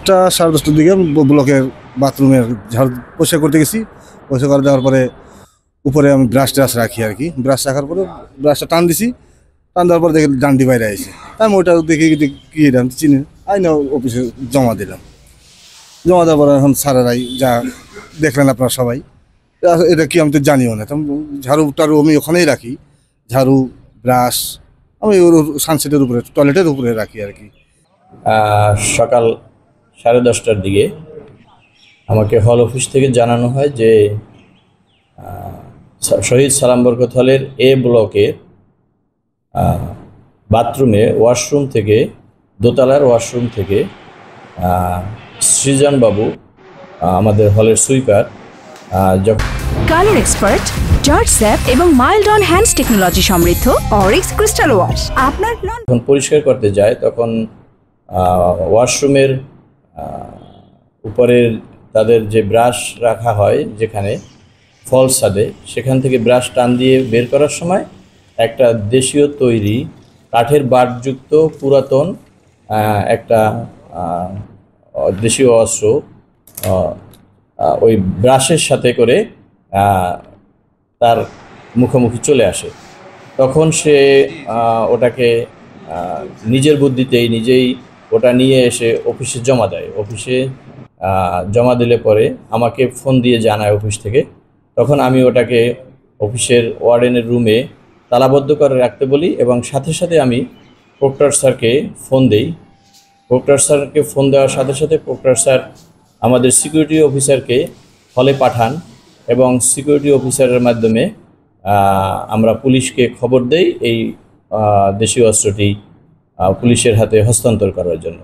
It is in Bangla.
10:30টার দিকে ব্লকের বাথরুমের ঝাড়ু পরিষ্কার করতে গেছি। পরিষ্কার করে দেওয়ার পরে উপরে আমি ব্রাশ রাখি আর কি। ব্রাশ রাখার পরে ব্রাশটা টান দিছি। টান দেওয়ার পরে দেখি ডান্ডি বাইরে আইছে। আমি ওইটা দেখি কি এটা আমি চিনি আইনা অফিসে জমা দিলাম। জমা দেওয়ার পরে এখন স্যারেরাই যা দেখলেন আপনারা সবাই, এটা কি আমি তো জানিও না। ঝাড়ু টাড়ু আমি ওখানেই রাখি, ঝাড়ু ব্রাশ আমি ওর সানসেটের উপরে টয়লেটের উপরে রাখি আর কি। সকাল 10:30টার দিকে আমাকে হল অফিস থেকে জানানো হয় যে শহীদ সালাম বরকত হলের এ ব্লকের বাথরুমে ওয়াশরুম থেকে, দোতলার ওয়াশরুম থেকে সৃজনবাবু, আমাদের হলের sweeper, colour expert, George sap এবং মাইল্ড অন হ্যান্ডস টেকনোলজি সমৃদ্ধ অরিক্স ক্রিস্টাল ওয়াশ আপনার যখন পরিষ্কার করতে যায় তখন ওয়াশরুমের উপরের তাদের যে ব্রাশ রাখা হয় যেখানে ফলস ছাদে, সেখান থেকে ব্রাশ টান দিয়ে বের করার সময় একটা দেশীয় তৈরি কাঠের বাটযুক্ত পুরাতন একটা দেশীয় অস্ত্র ওই ব্রাশের সাথে করে তার মুখোমুখি চলে আসে। তখন সে ওটাকে নিজের বুদ্ধিতেই নিজেই ওটা নিয়ে এসে অফিসে জমা দেয়। অফিসে জমা দিলে পরে আমাকে ফোন দিয়ে জানায় অফিস থেকে। তখন আমি ওটাকে অফিসের ওয়ার্ডেনের রুমে তালাবদ্ধ করে রাখতে বলি এবং সাথে সাথে আমি প্রক্টর স্যারকে ফোন দেই। প্রক্টর স্যারকে ফোন দেওয়ার সাথে সাথে প্রক্টর স্যার আমাদের সিকিউরিটি অফিসারকে হলে পাঠান এবং সিকিউরিটি অফিসারের মাধ্যমে আমরা পুলিশকে খবর দেই এই দেশীয় অস্ত্রটি পুলিশের হাতে হস্তান্তর করার জন্য।